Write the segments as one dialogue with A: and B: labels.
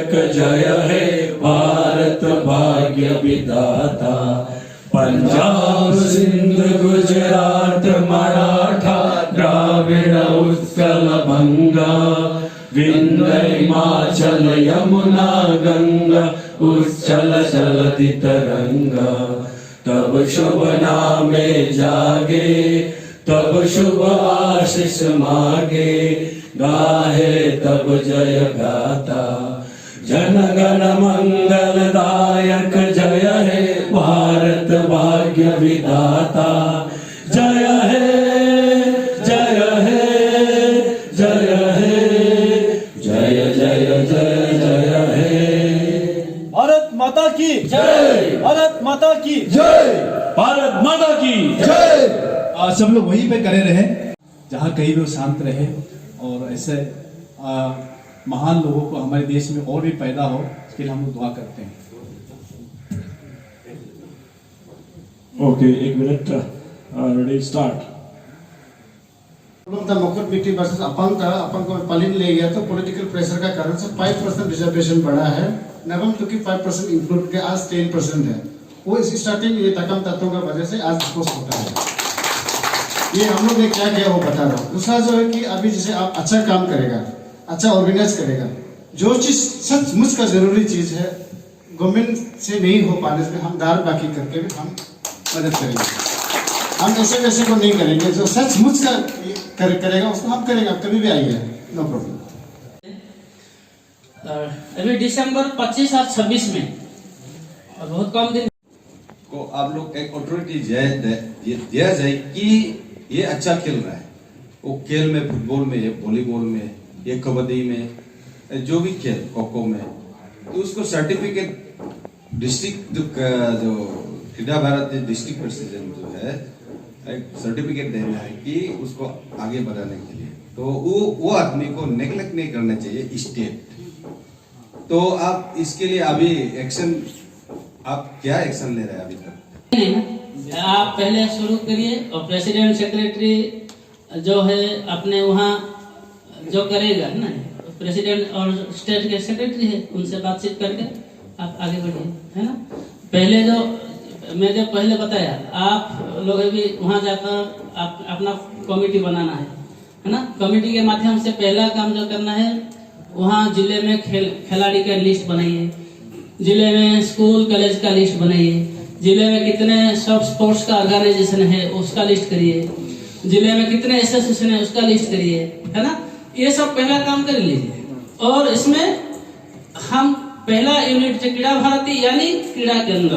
A: दायक जय हे भारत भाग्य विधाता। पंजाब सिंध गुजरात मराठा द्राविड़ उत्कल बंगा, विंध्य हिमाचल यमुना गंगा, उच्चल चलति तरंगा। तब शुभ नामे जागे, तब शुभ आशीष मागे, गाहे तब जय गाता। जन गण मंगल दायक जय हे भारत भाग्य विधाता। जय हे जय हे जय हे जय जय जय जय हे।
B: भारत माता की
C: जय,
B: भारत माता की
C: जय,
B: भारत माता की
C: जय।
B: सब लोग वहीं पे करे रहे जहाँ कहीं भी शांत रहे, और ऐसे महान लोगों को हमारे देश में और भी पैदा हो, इसके लिए हम लोग दुआ करते हैं।
A: Okay, 1 minute, ready start.
D: मुकुट मिट्टी वर्सेस अपंग था, अपंग को पलिन ले गया तो पॉलिटिकल प्रेशर का कारण से 5% रिजर्वेशन बढ़ा है। नवम क्योंकि 5% इंक्लूड के आज 10% है। वो इस स्टार्टिंग ये तकम तत्वों की वजह से आज पोस्ट होता है। ये हम लोग ने क्या किया वो बता रहा हूँ। दूसरा जो है कि अभी जैसे आप अच्छा काम करेगा, अच्छा ऑर्गेनाइज करेगा, जो चीज सचमुच का जरूरी चीज है गवर्नमेंट से नहीं हो पाने से हम दार बाकी करके भी हम मदद करेंगे। हम ऐसे वैसे को नहीं करेंगे, जो सचमुच का करेगा उसको हम करेंगे। आप कभी भी आइए, नो प्रॉब्लम।
E: अभी दिसंबर 25 और 26 में और बहुत कम दिन
F: को आप लोग एक ऑथोरिटी दिया जाए कि ये अच्छा खेल रहा है। वो खेल में फुटबॉल में, वॉलीबॉल में, ये कबड्डी में, जो भी खेल, खो-खो में, तो उसको सर्टिफिकेट डिस्ट्रिक्ट जो क्रीड़ा भारती डिस्ट्रिक्ट प्रेसिडेंट जो है एक सर्टिफिकेट देना है कि उसको आगे बढ़ाने के लिए। तो वो आदमी को नेग्लेक्ट नहीं करना चाहिए स्टेट। तो आप इसके लिए अभी एक्शन, आप क्या एक्शन ले रहे हैं अभी तक?
E: आप पहले शुरू करिए और प्रेसिडेंट सेक्रेटरी जो है अपने वहाँ जो करेगा ना, प्रेसिडेंट और स्टेट के सेक्रेटरी है, उनसे बातचीत करके आप आगे बढ़िए, है ना। पहले जो मैंने पहले बताया, आप लोग अभी वहाँ जाकर आप अपना कमेटी बनाना है ना। कमेटी के माध्यम से पहला काम जो करना है, वहाँ जिले में खिलाड़ी का लिस्ट बनाइए, जिले में स्कूल कॉलेज का लिस्ट बनाइए, जिले में कितने सब स्पोर्ट्स का ऑर्गेनाइजेशन है उसका लिस्ट करिए, जिले में कितने एसोसिएशन है उसका लिस्ट करिए, है ना। ये सब पहला काम कर लीजिए। और इसमें हम पहला यूनिट जो क्रीड़ा भारती यानी क्रीड़ा केंद्र,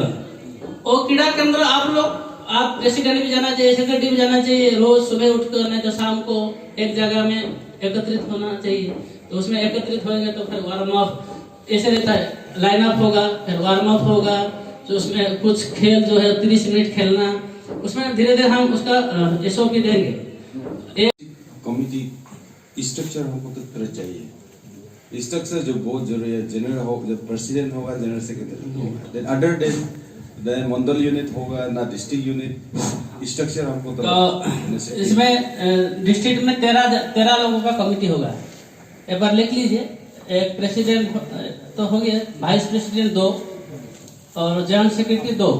E: और क्रीड़ा केंद्र आप लोग, आप प्रेसिडेंट भी जाना चाहिए, सेक्रेटरी भी जाना चाहिए। रोज सुबह उठकर नहीं तो शाम को एक जगह में एकत्रित होना चाहिए। तो उसमें एकत्रित होंगे तो फिर वार्म अप ऐसे रहता है, लाइन अप होगा, फिर वार्म अप होगा, तो उसमें कुछ खेल जो है 30 मिनट खेलना, उसमें धीरे धीरे हम उसका एसओपी देंगे।
F: कमिटी स्ट्रक्चर हमको तो तरह चाहिए। स्ट्रक्चर जो बहुत जरूरी है, जनरल हो, जब प्रेसिडेंट होगा, जनरल सेक्रेटरी होगा, देन अदर देन मंडल यूनिट होगा ना, डिस्ट्रिक्ट यूनिट स्ट्रक्चर हमको
E: तो इसमें डिस्ट्रिक्ट में 13 लोगों का कमिटी होगा। एक बार लिख लीजिए, एक प्रेसिडेंट तो हो गया, वाइस प्रेसिडेंट 2 और जॉइंट सेक्रेटरी 2,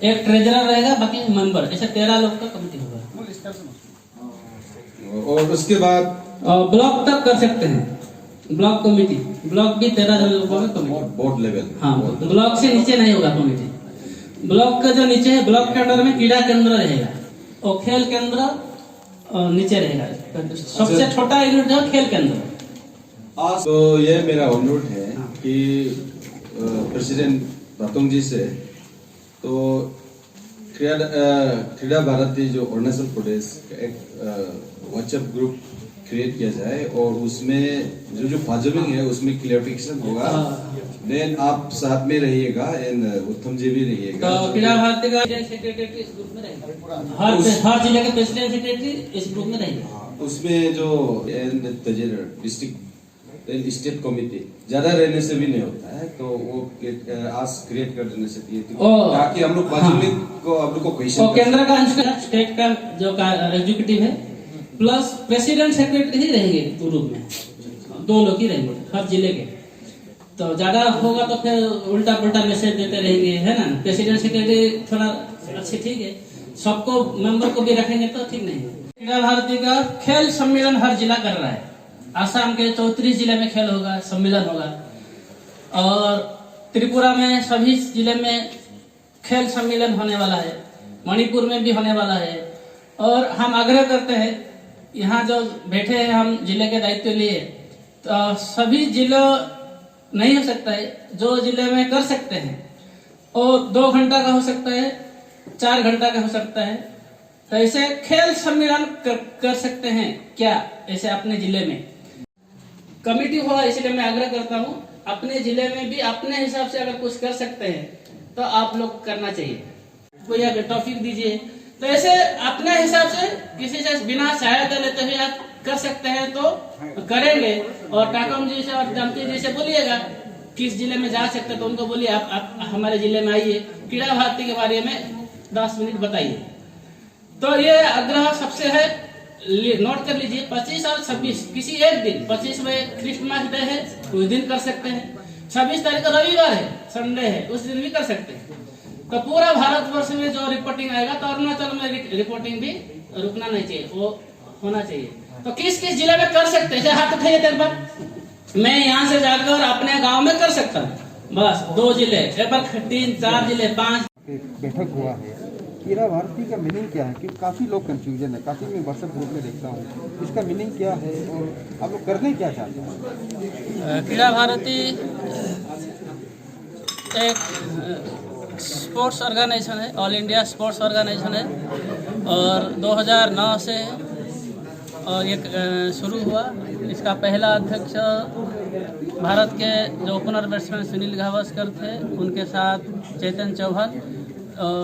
E: एक ट्रेजरर रहेगा, बाकी मेंबर, ऐसे 13 लोग का कमिटी होगा।
F: और उसके बाद
E: ब्लॉक तक कर सकते हैं, ब्लॉक कमिटी, ब्लॉक भी 13 लोगों का कमिटी,
F: बोर्ड लेवल।
E: हाँ, ब्लॉक से नीचे नहीं होगा कमिटी। ब्लॉक का जो नीचे है, ब्लॉक के अंदर में क्रीड़ा केंद्र रहेगा और खेल केंद्र नीचे रहेगा। सबसे छोटा यूनिट जो खेल केंद्र।
F: तो ये मेरा अनुरोध है कि प्रेसिडेंट रातोंग जी से, तो क्रीड़ा भारती जो अरुणाचल प्रदेश एक व्हाट्सएप ग्रुप क्रिएट किया जाए, और उसमें जो फाजलिंग है उसमें क्लियरिफिकेशन होगा। देन आप साथ में रहिएगा, एंड उत्तम जी भी रहिएगा।
E: तो क्रीड़ा भारती का सेक्रेटरी इस ग्रुप में रहेगा, हर जिले के प्रेसिडेंट सेक्रेटरी इस ग्रुप में रहेगा।
F: उसमें जो डिस्ट्रिक्ट स्टेट कमिटी ज्यादा रहने से भी नहीं होता है, तो वो आज क्रिएट कर देने से ताकि हम लोग को क्वेश्चन,
E: केंद्र का स्टेट का जो एग्जीक्यूटिव है प्लस प्रेसिडेंट सेक्रेटरी ही रहेंगे ग्रुप में, 2 लोग ही रहेंगे हर जिले के। तो ज्यादा होगा तो फिर उल्टा पुल्टा मैसेज देते रहेंगे, है ना। प्रेसिडेंट सेक्रेटरी थोड़ा अच्छे ठीक है, सबको मेंबर को भी रखेंगे तो ठीक नहीं है। क्रीड़ा भारती का खेल सम्मेलन हर जिला कर रहा है। आसाम के 34 जिले में खेल होगा, सम्मेलन होगा, और त्रिपुरा में सभी जिले में खेल सम्मेलन होने वाला है, मणिपुर में भी होने वाला है। और हम आग्रह करते हैं, यहाँ जो बैठे हैं हम जिले के दायित्व लिए, तो सभी जिलों नहीं हो सकता है, जो जिले में कर सकते हैं और 2 घंटा का हो सकता है, 4 घंटा का हो सकता है, तो ऐसे खेल सम्मेलन कर सकते हैं क्या ऐसे अपने जिले में। कमेटी हुआ, इसलिए मैं आग्रह करता हूँ अपने जिले में भी अपने हिसाब से अगर कुछ कर सकते हैं तो आप लोग करना चाहिए। कोई अगर टॉपिक दीजिए तो ऐसे अपने हिसाब से किसी से बिना सहायता लेते हुए आप कर सकते हैं तो करेंगे। और टाकम जी से और जमती जी से बोलिएगा किस जिले में जा सकते तो उनको बोलिए आप हमारे जिले में आइए, क्रीड़ा भारती के बारे में 10 मिनट बताइए। तो ये आग्रह सबसे है, नोट कर लीजिए। 25 और 26 किसी एक दिन, 25 में क्रिसमस डे है उस दिन कर सकते हैं, 26 तारीख को रविवार है, संडे है, उस दिन भी कर सकते हैं। तो पूरा भारतवर्ष में जो रिपोर्टिंग आएगा तो अरुणाचल में रिपोर्टिंग भी रुकना नहीं चाहिए, वो होना चाहिए। तो किस किस जिले में कर सकते हैं, हाथ उठाइए एक बार। मैं यहाँ से जाकर अपने गांव में कर सकता हूँ, बस 2 जिले, एक बार 3, 4 जिले, 5
C: बैठक हुआ है। क्रीड़ा भारती का मीनिंग क्या है? क्योंकि काफ़ी लोग कंफ्यूजन है, काफ़ी मैं व्हाट्सएप ग्रुप में देखता हूँ, इसका मीनिंग क्या है और आप लोग करने क्या चाहते हैं?
E: क्रीड़ा भारती एक स्पोर्ट्स ऑर्गेनाइजेशन है, ऑल इंडिया स्पोर्ट्स ऑर्गेनाइजेशन है और 2009 से और ये शुरू हुआ। इसका पहला अध्यक्ष भारत के जो ओपनर बैट्समैन सुनील गावस्कर थे, उनके साथ चेतन चौहान,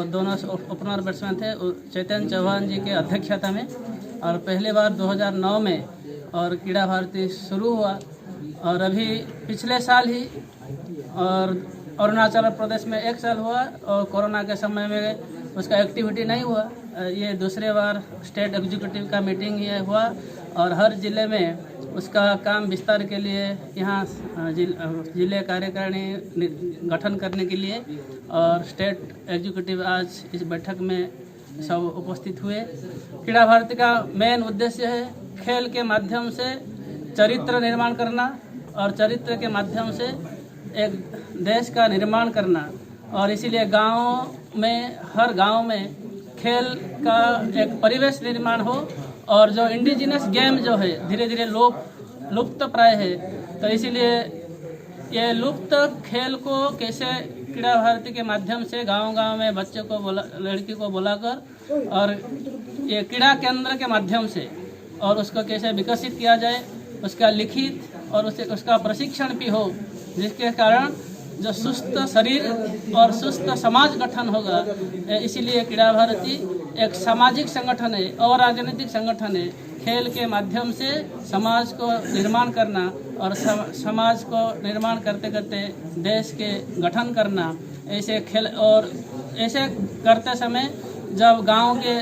E: दोनों ओपनर बैट्समैन थे, चेतन चौहान जी के अध्यक्षता में। और पहली बार 2009 में और क्रीड़ा भारती शुरू हुआ। और अभी पिछले साल ही और अरुणाचल प्रदेश में 1 साल हुआ और कोरोना के समय में उसका एक्टिविटी नहीं हुआ। ये दूसरे बार स्टेट एग्जीक्यूटिव का मीटिंग ये हुआ और हर जिले में उसका काम विस्तार के लिए यहाँ जिले कार्यकारिणी गठन करने के लिए और स्टेट एग्जीक्यूटिव आज इस बैठक में सब उपस्थित हुए। क्रीड़ा भारती का मेन उद्देश्य है खेल के माध्यम से चरित्र निर्माण करना और चरित्र के माध्यम से एक देश का निर्माण करना। और इसीलिए गाँव में, हर गाँव में खेल का एक परिवेश निर्माण हो और जो इंडिजिनस गेम जो है धीरे धीरे लुप्त प्राय है, तो इसीलिए ये लुप्त खेल को कैसे क्रीड़ा भारती के माध्यम से गांव-गांव में बच्चे को लड़की को बुलाकर और ये क्रीड़ा केंद्र के माध्यम से और उसको कैसे विकसित किया जाए, उसका लिखित और उसका प्रशिक्षण भी हो, जिसके कारण जो सुस्त शरीर और सुस्त समाज गठन होगा। इसीलिए क्रीड़ा भारती एक सामाजिक संगठन है और राजनीतिक संगठन है। खेल के माध्यम से समाज को निर्माण करना और समाज को निर्माण करते करते देश के गठन करना। ऐसे खेल और ऐसे करते समय जब गांव के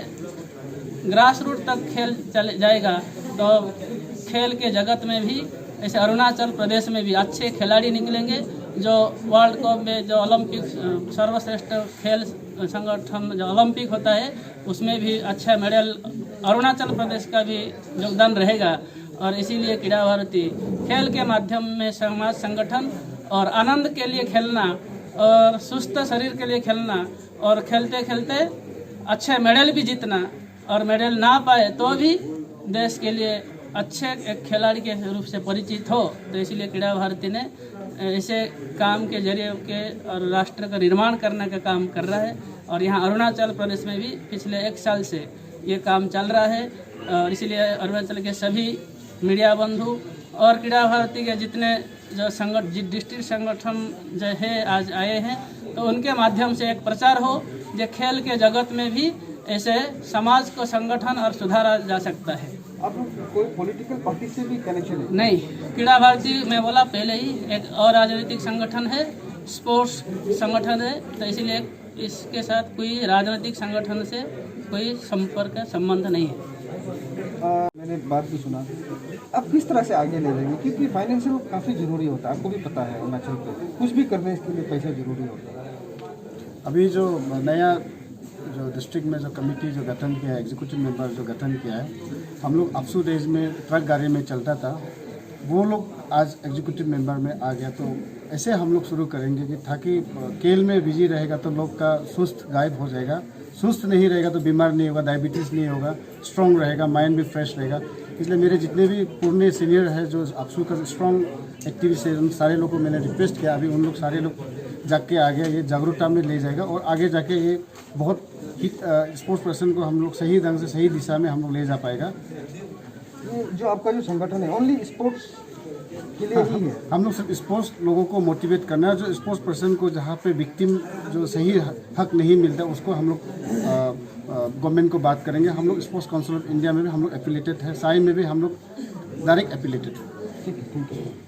E: ग्रास रूट तक खेल चले जाएगा तो खेल के जगत में भी, ऐसे अरुणाचल प्रदेश में भी अच्छे खिलाड़ी निकलेंगे जो वर्ल्ड कप में जो ओलंपिक सर्वश्रेष्ठ खेल संगठन जो ओलंपिक होता है उसमें भी अच्छा मेडल अरुणाचल प्रदेश का भी योगदान रहेगा। और इसीलिए क्रीड़ा भारती खेल के माध्यम में समाज संगठन और आनंद के लिए खेलना और सुस्त शरीर के लिए खेलना और खेलते खेलते अच्छे मेडल भी जीतना और मेडल ना पाए तो भी देश के लिए अच्छे एक खिलाड़ी के रूप से परिचित हो। तो इसीलिए क्रीड़ा भारती ने ऐसे काम के जरिए के और राष्ट्र का निर्माण करने का काम कर रहा है। और यहाँ अरुणाचल प्रदेश में भी पिछले 1 साल से ये काम चल रहा है। और इसीलिए अरुणाचल के सभी मीडिया बंधु और क्रीड़ा भारती के जितने जो डिस्ट्रिक्ट संगठन जो है आज आए हैं, तो उनके माध्यम से एक प्रचार हो जो खेल के जगत में भी ऐसे समाज को संगठन और सुधारा जा सकता है।
C: आप कोई पॉलिटिकल पार्टी से भी कनेक्शन है?
E: नहीं, क्रीड़ा भारती मैं बोला पहले ही एक और राजनीतिक संगठन है, स्पोर्ट्स संगठन है। तो इसीलिए इसके साथ कोई राजनीतिक संगठन से कोई संपर्क संबंध नहीं है।
C: मैंने बात भी सुना। अब किस तरह से आगे ले जाएंगे, क्योंकि फाइनेंशियल काफ़ी ज़रूरी होता है, आपको भी पता है अरुणाचल पे कुछ भी करने इसके लिए पैसा ज़रूरी होता है।
D: अभी जो नया जो डिस्ट्रिक्ट में जो कमेटी जो गठन किया है, एग्जीक्यूटिव मेंबर जो गठन किया है, हम लोग अपसू डेज में ट्रक गाड़ी में चलता था, वो लोग आज एग्जीक्यूटिव मेंबर में आ गया। तो ऐसे हम लोग शुरू करेंगे कि ताकि खेल में बिजी रहेगा तो लोग का सुस्त गायब हो जाएगा, सुस्त नहीं रहेगा तो बीमार नहीं होगा, डायबिटीज़ नहीं होगा, स्ट्रॉन्ग रहेगा, माइंड भी फ्रेश रहेगा। इसलिए मेरे जितने भी पुराने सीनियर है जो अपसू का स्ट्रॉन्ग एक्टिविस्ट है, उन सारे लोगों को मैंने रिक्वेस्ट किया, अभी उन लोग सारे लोग जाके आ गया, ये जागरूकता में ले जाएगा और आगे जाके ये बहुत स्पोर्ट्स पर्सन को हम लोग सही ढंग से सही दिशा में हम लोग ले जा पाएगा।
C: ये जो आपका जो संगठन है ओनली स्पोर्ट्स के लिए ही है?
D: हम लोग सिर्फ स्पोर्ट्स लोगों को मोटिवेट करना है, जो स्पोर्ट्स पर्सन को जहाँ पे विक्टिम जो सही हक नहीं मिलता उसको हम लोग गवर्नमेंट को बात करेंगे। हम लोग स्पोर्ट्स काउंसिल ऑफ इंडिया में भी हम लोग एफिलेटेड है, साई में भी हम लोग डायरेक्ट एफिलेटेड है।
C: ठीक है, थैंक यू।